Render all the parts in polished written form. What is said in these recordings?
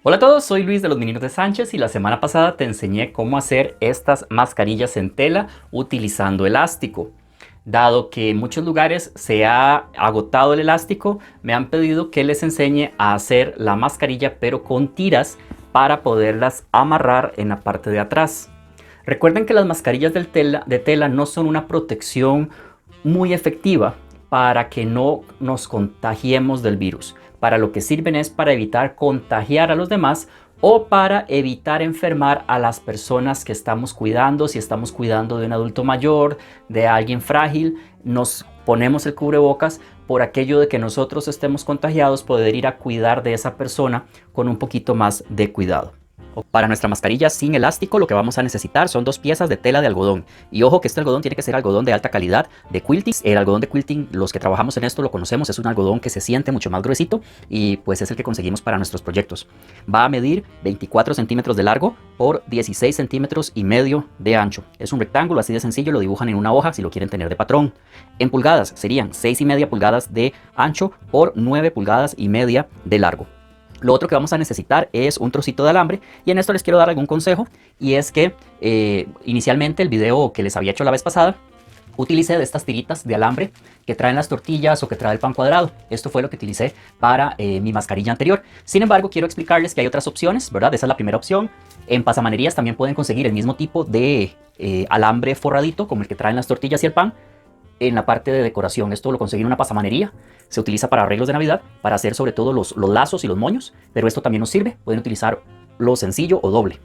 Hola a todos, soy Luis de los Mininos de Sánchez y la semana pasada te enseñé cómo hacer estas mascarillas en tela utilizando elástico. Dado que en muchos lugares se ha agotado el elástico, me han pedido que les enseñe a hacer la mascarilla pero con tiras para poderlas amarrar en la parte de atrás. Recuerden que las mascarillas de tela no son una protección muy efectiva para que no nos contagiemos del virus. Para lo que sirven es para evitar contagiar a los demás o para evitar enfermar a las personas que estamos cuidando. Si estamos cuidando de un adulto mayor, de alguien frágil, nos ponemos el cubrebocas por aquello de que nosotros estemos contagiados, poder ir a cuidar de esa persona con un poquito más de cuidado. Para nuestra mascarilla sin elástico lo que vamos a necesitar son 2 piezas de tela de algodón. Y ojo que este algodón tiene que ser algodón de alta calidad, de quilting. El algodón de quilting, los que trabajamos en esto lo conocemos, es un algodón que se siente mucho más gruesito y pues es el que conseguimos para nuestros proyectos. Va a medir 24 centímetros de largo por 16 centímetros y medio de ancho. Es un rectángulo así de sencillo, lo dibujan en una hoja si lo quieren tener de patrón. En pulgadas serían 6,5 pulgadas de ancho por 9,5 pulgadas de largo. Lo otro que vamos a necesitar es un trocito de alambre y en esto les quiero dar algún consejo, y es que inicialmente el video que les había hecho la vez pasada utilicé de estas tiritas de alambre que traen las tortillas o que trae el pan cuadrado. Esto fue lo que utilicé para mi mascarilla anterior. Sin embargo, quiero explicarles que hay otras opciones, ¿verdad? Esa es la primera opción. En pasamanerías también pueden conseguir el mismo tipo de alambre forradito como el que traen las tortillas y el pan. En la parte de decoración, esto lo conseguí en una pasamanería, se utiliza para arreglos de Navidad, para hacer sobre todo los lazos y los moños, pero esto también nos sirve, pueden utilizar lo sencillo o doble.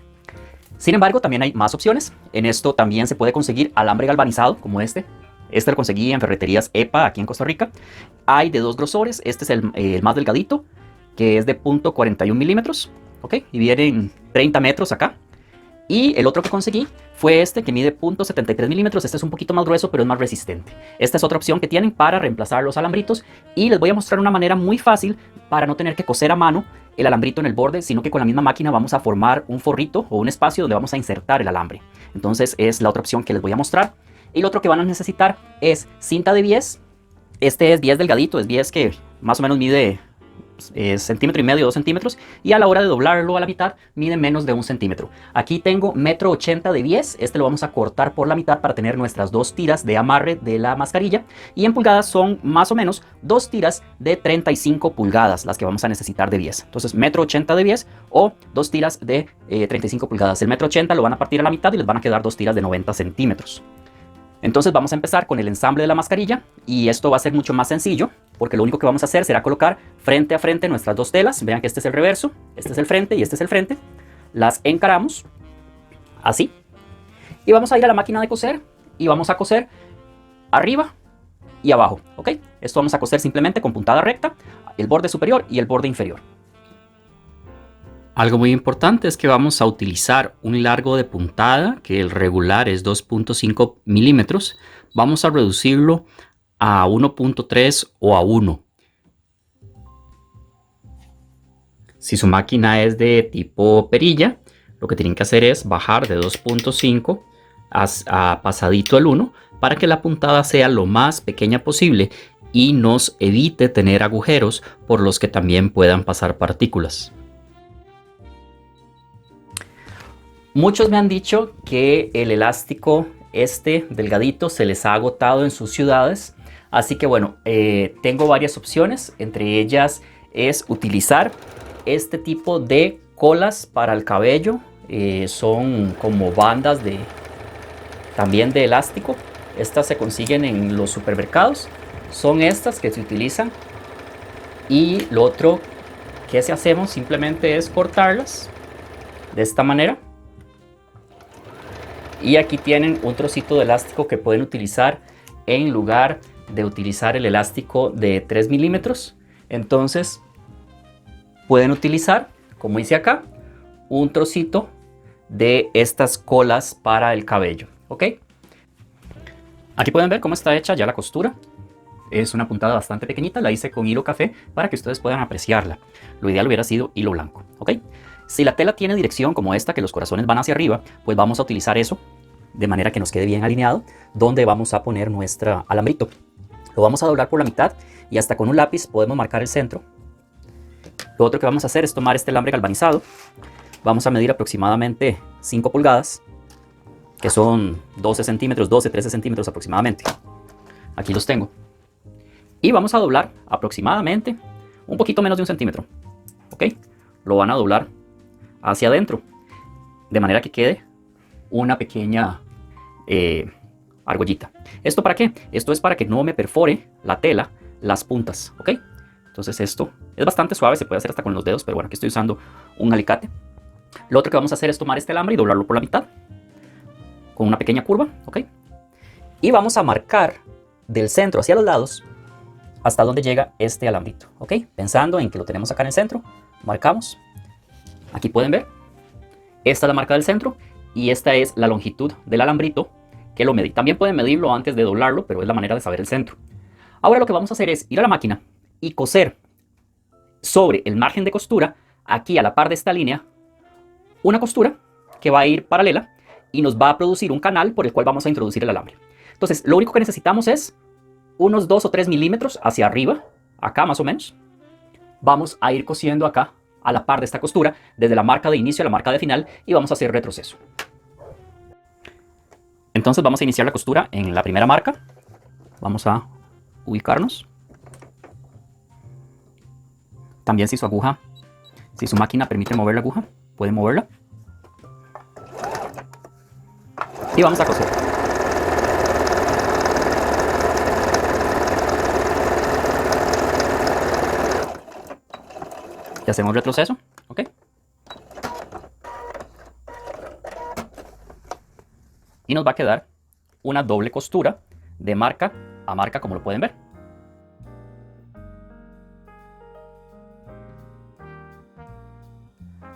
Sin embargo, también hay más opciones. En esto también se puede conseguir alambre galvanizado como este lo conseguí en ferreterías EPA aquí en Costa Rica. Hay de 2 grosores, este es el más delgadito, que es de .41 milímetros, ¿ok? Y vienen 30 metros acá. Y el otro que conseguí fue este que mide .73 milímetros. Este es un poquito más grueso, pero es más resistente. Esta es otra opción que tienen para reemplazar los alambritos. Y les voy a mostrar una manera muy fácil para no tener que coser a mano el alambrito en el borde, sino que con la misma máquina vamos a formar un forrito o un espacio donde vamos a insertar el alambre. Entonces es la otra opción que les voy a mostrar. Y lo otro que van a necesitar es cinta de bies. Este es bies delgadito, es bies que más o menos mide 1,5 centímetros, 2 centímetros, y a la hora de doblarlo a la mitad mide menos de 1 centímetro. Aquí tengo 1,80 m de bies, este lo vamos a cortar por la mitad para tener nuestras 2 tiras de amarre de la mascarilla, y en pulgadas son más o menos 2 tiras de 35 pulgadas las que vamos a necesitar de bies. Entonces 1,80 m de bies o 2 tiras de 35 pulgadas. El 1,80 m lo van a partir a la mitad y les van a quedar 2 tiras de 90 centímetros. Entonces vamos a empezar con el ensamble de la mascarilla, y esto va a ser mucho más sencillo porque lo único que vamos a hacer será colocar frente a frente nuestras 2 telas. Vean que este es el reverso, este es el frente y este es el frente. Las encaramos así y vamos a ir a la máquina de coser y vamos a coser arriba y abajo, ¿ok? Esto vamos a coser simplemente con puntada recta, el borde superior y el borde inferior. Algo muy importante es que vamos a utilizar un largo de puntada, que el regular es 2,5 milímetros. Vamos a reducirlo a 1,3 o a 1. Si su máquina es de tipo perilla, lo que tienen que hacer es bajar de 2,5 a pasadito el 1 para que la puntada sea lo más pequeña posible y nos evite tener agujeros por los que también puedan pasar partículas. Muchos me han dicho que el elástico este delgadito se les ha agotado en sus ciudades, así que bueno, tengo varias opciones. Entre ellas es utilizar este tipo de colas para el cabello. Son como bandas también de elástico. Estas se consiguen en los supermercados. Son estas que se utilizan, y lo otro que hacemos simplemente es cortarlas de esta manera. Y aquí tienen un trocito de elástico que pueden utilizar en lugar de utilizar el elástico de 3 milímetros. Entonces pueden utilizar, como hice acá, un trocito de estas colas para el cabello, ¿ok? Aquí pueden ver cómo está hecha ya la costura. Es una puntada bastante pequeñita, la hice con hilo café para que ustedes puedan apreciarla. Lo ideal hubiera sido hilo blanco, ¿ok? Si la tela tiene dirección como esta, que los corazones van hacia arriba, pues vamos a utilizar eso de manera que nos quede bien alineado, donde vamos a poner nuestro alambrito. Lo vamos a doblar por la mitad y hasta con un lápiz podemos marcar el centro Lo otro que vamos a hacer es tomar este alambre galvanizado. Vamos a medir aproximadamente 5 pulgadas, que son 12 centímetros, 12, 13 centímetros aproximadamente. Aquí los tengo. Y vamos a doblar aproximadamente un poquito menos de 1 centímetro. ¿Ok? Lo van a doblar hacia adentro, de manera que quede una pequeña argollita. ¿Esto para qué? Esto es para que no me perfore la tela las puntas. ¿Ok? Entonces esto es bastante suave, se puede hacer hasta con los dedos, pero bueno, aquí estoy usando un alicate. Lo otro que vamos a hacer es tomar este alambre y doblarlo por la mitad, con una pequeña curva, ¿ok? Y vamos a marcar del centro hacia los lados hasta donde llega este alambrito, ¿ok? Pensando en que lo tenemos acá en el centro, marcamos. Aquí pueden ver, esta es la marca del centro y esta es la longitud del alambrito que lo medí. También pueden medirlo antes de doblarlo, pero es la manera de saber el centro. Ahora lo que vamos a hacer es ir a la máquina y coser sobre el margen de costura, aquí a la par de esta línea, una costura que va a ir paralela y nos va a producir un canal por el cual vamos a introducir el alambre. Entonces, lo único que necesitamos es unos 2 o 3 milímetros hacia arriba, acá más o menos. Vamos a ir cosiendo acá a la par de esta costura, desde la marca de inicio a la marca de final, y vamos a hacer retroceso. Entonces vamos a iniciar la costura en la primera marca. Vamos a ubicarnos. También si su máquina permite mover la aguja, puede moverla. Y vamos a coser. Y hacemos retroceso, ¿ok? Y nos va a quedar una doble costura de marca a marca, como lo pueden ver.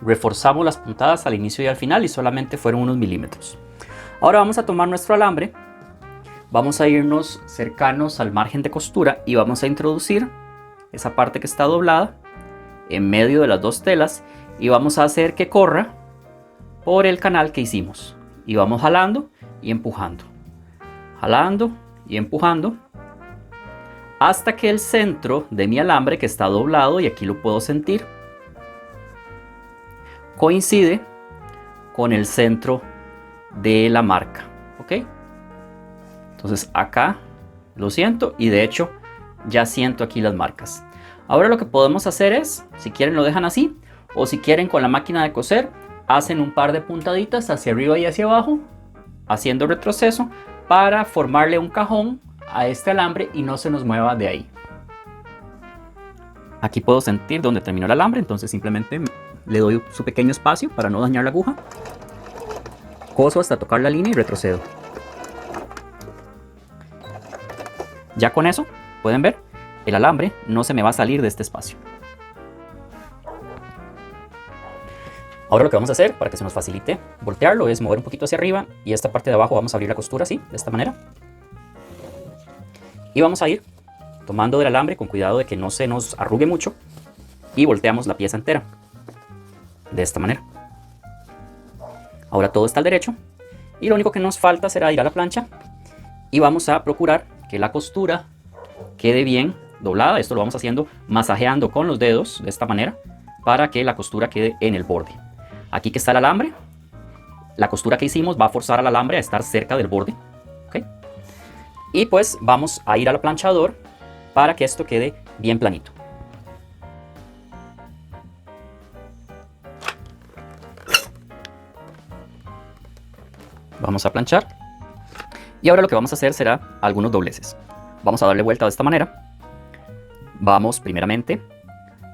Reforzamos las puntadas al inicio y al final y solamente fueron unos milímetros. Ahora vamos a tomar nuestro alambre, vamos a irnos cercanos al margen de costura y vamos a introducir esa parte que está doblada en medio de las dos telas y vamos a hacer que corra por el canal que hicimos. Y vamos jalando y empujando hasta que el centro de mi alambre, que está doblado y aquí lo puedo sentir, coincide con el centro de la marca, ¿ok? Entonces acá lo siento y de hecho ya siento aquí las marcas. Ahora lo que podemos hacer es, si quieren lo dejan así, o si quieren con la máquina de coser, hacen un par de puntaditas hacia arriba y hacia abajo, haciendo retroceso para formarle un cajón a este alambre y no se nos mueva de ahí. Aquí puedo sentir donde terminó el alambre, entonces simplemente le doy su pequeño espacio para no dañar la aguja. Coso hasta tocar la línea y retrocedo. Ya con eso, pueden ver, el alambre no se me va a salir de este espacio. Ahora lo que vamos a hacer para que se nos facilite voltearlo es mover un poquito hacia arriba y esta parte de abajo vamos a abrir la costura así, de esta manera. Y vamos a ir tomando del alambre con cuidado de que no se nos arrugue mucho y volteamos la pieza entera, de esta manera. Ahora todo está al derecho y lo único que nos falta será ir a la plancha y vamos a procurar que la costura quede bien doblada. Esto lo vamos haciendo masajeando con los dedos de esta manera para que la costura quede en el borde. Aquí que está el alambre, la costura que hicimos va a forzar al alambre a estar cerca del borde, ¿okay? Y pues vamos a ir al planchador para que esto quede bien planito. Vamos a planchar y ahora lo que vamos a hacer será algunos dobleces. Vamos a darle vuelta de esta manera. Vamos primeramente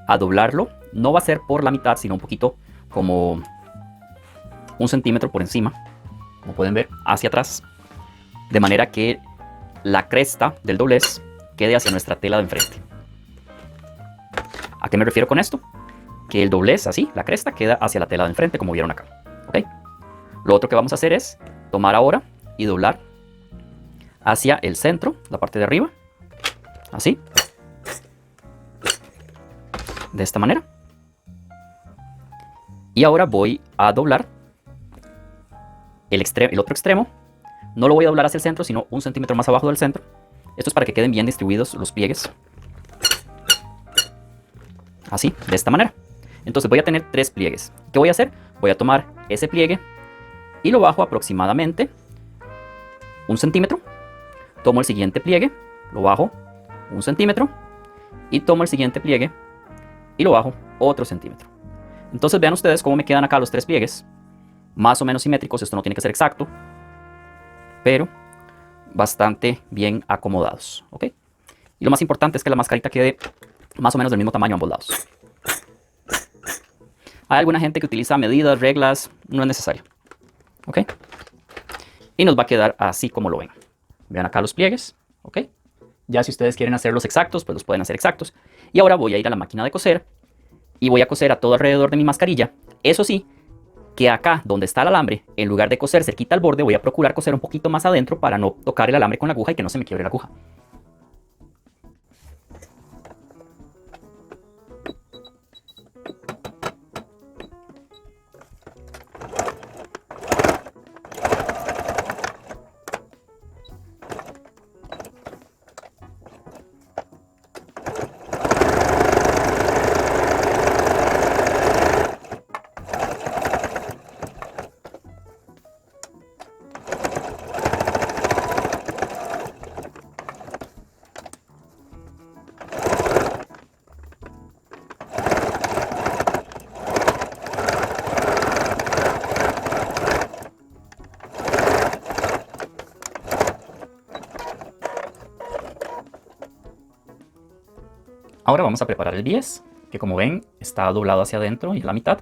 a doblarlo, no va a ser por la mitad sino un poquito como 1 centímetro por encima, como pueden ver, hacia atrás, de manera que la cresta del doblez quede hacia nuestra tela de enfrente. ¿A qué me refiero con esto? Que el doblez, así, la cresta queda hacia la tela de enfrente, como vieron acá, ¿ok? Lo otro que vamos a hacer es tomar ahora y doblar hacia el centro, la parte de arriba, así, de esta manera. Y ahora voy a doblar el otro extremo. No lo voy a doblar hacia el centro, sino 1 centímetro más abajo del centro. Esto es para que queden bien distribuidos los pliegues. así, de esta manera. Entonces voy a tener 3 pliegues. ¿Qué voy a hacer? Voy a tomar ese pliegue y lo bajo aproximadamente 1 centímetro. Tomo el siguiente pliegue, lo bajo 1 centímetro y tomo el siguiente pliegue y lo bajo otro centímetro. Entonces vean ustedes cómo me quedan acá los 3 pliegues, más o menos simétricos. Esto no tiene que ser exacto, pero bastante bien acomodados, ¿ok? Y lo más importante es que la mascarita quede más o menos del mismo tamaño a ambos lados. Hay alguna gente que utiliza medidas, reglas, no es necesario, ¿ok? Y nos va a quedar así como lo ven. Vean acá los pliegues, ¿ok? Ya si ustedes quieren hacerlos exactos, pues los pueden hacer exactos. Y ahora voy a ir a la máquina de coser y voy a coser a todo alrededor de mi mascarilla. Eso sí, que acá donde está el alambre, en lugar de coser cerquita al borde, voy a procurar coser un poquito más adentro para no tocar el alambre con la aguja y que no se me quiebre la aguja. Ahora vamos a preparar el bies, que como ven está doblado hacia adentro y a la mitad.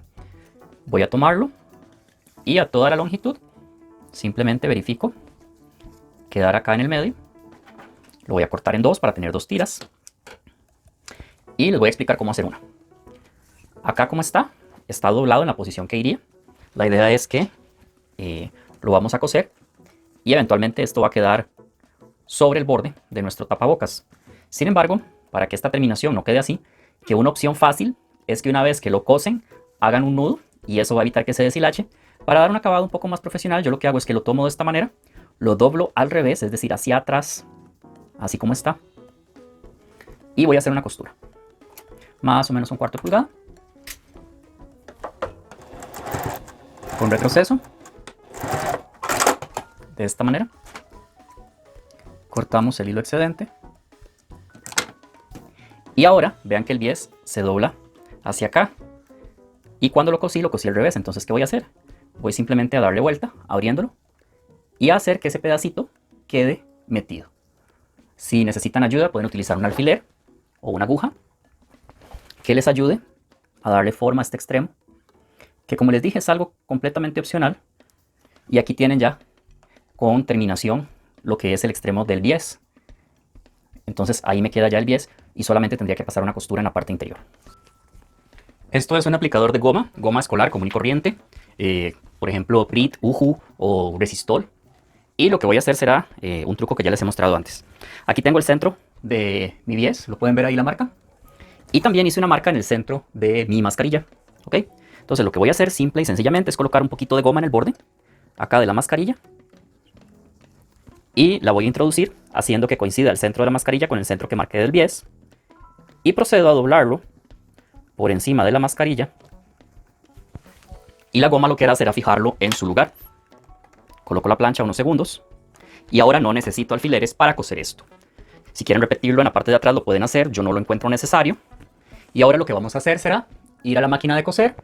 Voy a tomarlo y a toda la longitud simplemente verifico quedar acá en el medio. Lo voy a cortar en 2 para tener 2 tiras. Y les voy a explicar cómo hacer una. Acá como está doblado en la posición que iría. La idea es que lo vamos a coser y eventualmente esto va a quedar sobre el borde de nuestro tapabocas. Sin embargo, para que esta terminación no quede así, que una opción fácil es que una vez que lo cosen, hagan un nudo y eso va a evitar que se deshilache. Para dar un acabado un poco más profesional, yo lo que hago es que lo tomo de esta manera, lo doblo al revés, es decir, hacia atrás, así como está, y voy a hacer una costura. Más o menos 1/4 pulgada. Con retroceso. De esta manera. Cortamos el hilo excedente. Y ahora, vean que el bies se dobla hacia acá. Y cuando lo cosí al revés. Entonces, ¿qué voy a hacer? Voy simplemente a darle vuelta, abriéndolo. Y a hacer que ese pedacito quede metido. Si necesitan ayuda, pueden utilizar un alfiler o una aguja que les ayude a darle forma a este extremo. Que como les dije, es algo completamente opcional. Y aquí tienen ya con terminación lo que es el extremo del bies. Entonces ahí me queda ya el bies y solamente tendría que pasar una costura en la parte interior. Esto es un aplicador de goma escolar común y corriente, por ejemplo Prit, Uhu o Resistol. Y lo que voy a hacer será un truco que ya les he mostrado antes. Aquí tengo el centro de mi bies, lo pueden ver ahí la marca. Y también hice una marca en el centro de mi mascarilla, ¿ok? Entonces lo que voy a hacer simple y sencillamente es colocar un poquito de goma en el borde, acá de la mascarilla. Y la voy a introducir haciendo que coincida el centro de la mascarilla con el centro que marqué del bies. Y procedo a doblarlo por encima de la mascarilla. Y la goma lo que hará será fijarlo en su lugar. Coloco la plancha unos segundos. Y ahora no necesito alfileres para coser esto. Si quieren repetirlo en la parte de atrás lo pueden hacer, yo no lo encuentro necesario. Y ahora lo que vamos a hacer será ir a la máquina de coser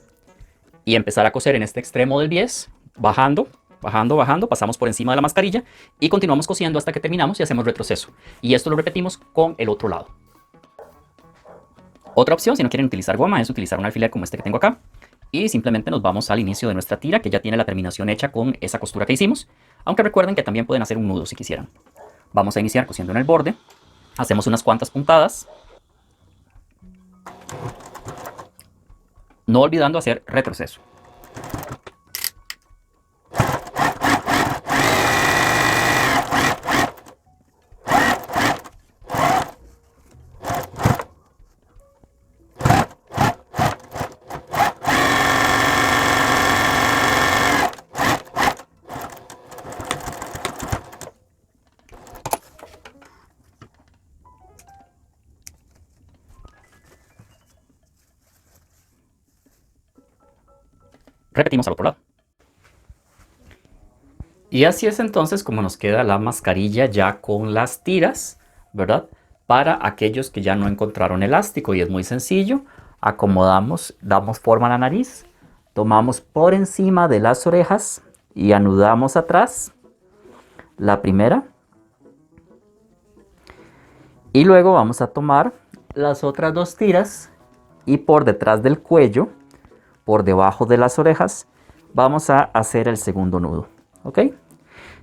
y empezar a coser en este extremo del bies, bajando, bajando, bajando, pasamos por encima de la mascarilla y continuamos cosiendo hasta que terminamos y hacemos retroceso. Y esto lo repetimos con el otro lado. Otra opción, si no quieren utilizar goma, es utilizar un alfiler como este que tengo acá. Y simplemente nos vamos al inicio de nuestra tira, que ya tiene la terminación hecha con esa costura que hicimos. Aunque recuerden que también pueden hacer un nudo si quisieran. Vamos a iniciar cosiendo en el borde. Hacemos unas cuantas puntadas. No olvidando hacer retroceso. Repetimos al otro lado. Y así es entonces como nos queda la mascarilla ya con las tiras, ¿verdad? Para aquellos que ya no encontraron elástico, y es muy sencillo. Acomodamos, damos forma a la nariz, tomamos por encima de las orejas y anudamos atrás la primera. Y luego vamos a tomar las otras dos tiras y por detrás del cuello, por debajo de las orejas, vamos a hacer el segundo nudo. ¿Ok?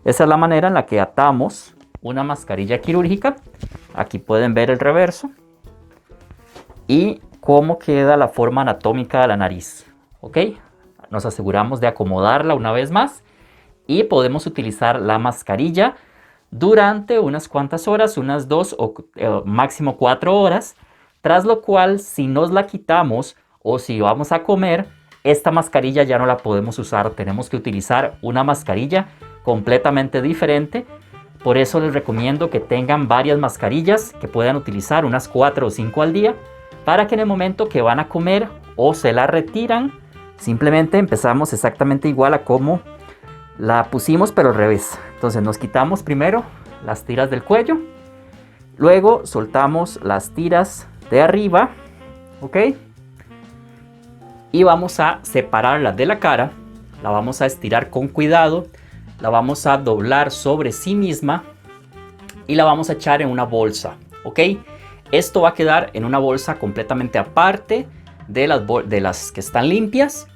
Esa es la manera en la que atamos una mascarilla quirúrgica. Aquí pueden ver el reverso y cómo queda la forma anatómica de la nariz. ¿Ok? Nos aseguramos de acomodarla una vez más y podemos utilizar la mascarilla durante unas cuantas horas, unas 2 o máximo 4 horas, tras lo cual si nos la quitamos o si vamos a comer, esta mascarilla ya no la podemos usar. Tenemos que utilizar una mascarilla completamente diferente. Por eso les recomiendo que tengan varias mascarillas, que puedan utilizar unas 4 o 5 al día, para que en el momento que van a comer o se la retiran, simplemente empezamos exactamente igual a como la pusimos, pero al revés. Entonces nos quitamos primero las tiras del cuello, luego soltamos las tiras de arriba, ¿ok? Y vamos a separarlas de la cara, la vamos a estirar con cuidado, la vamos a doblar sobre sí misma y la vamos a echar en una bolsa, ¿ok? Esto va a quedar en una bolsa completamente aparte de las que están limpias.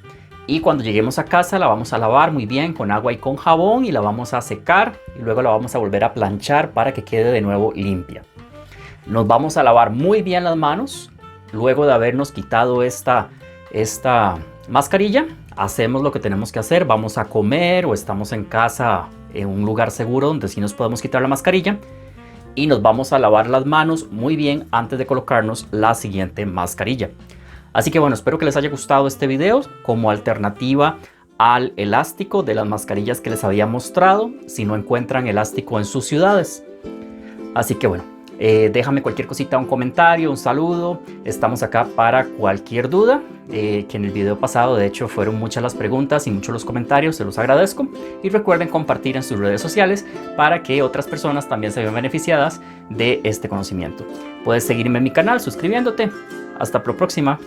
Y cuando lleguemos a casa la vamos a lavar muy bien con agua y con jabón y la vamos a secar y luego la vamos a volver a planchar para que quede de nuevo limpia. Nos vamos a lavar muy bien las manos luego de habernos quitado esta mascarilla. Hacemos lo que tenemos que hacer, vamos a comer o estamos en casa en un lugar seguro donde sí nos podemos quitar la mascarilla y nos vamos a lavar las manos muy bien antes de colocarnos la siguiente mascarilla. Así que bueno, espero que les haya gustado este video como alternativa al elástico de las mascarillas que les había mostrado si no encuentran elástico en sus ciudades. Así que bueno, déjame cualquier cosita, un comentario, un saludo. Estamos acá para cualquier duda, que en el video pasado de hecho fueron muchas las preguntas y muchos los comentarios, se los agradezco. Y recuerden compartir en sus redes sociales para que otras personas también se vean beneficiadas de este conocimiento. Puedes seguirme en mi canal suscribiéndote. Hasta la próxima.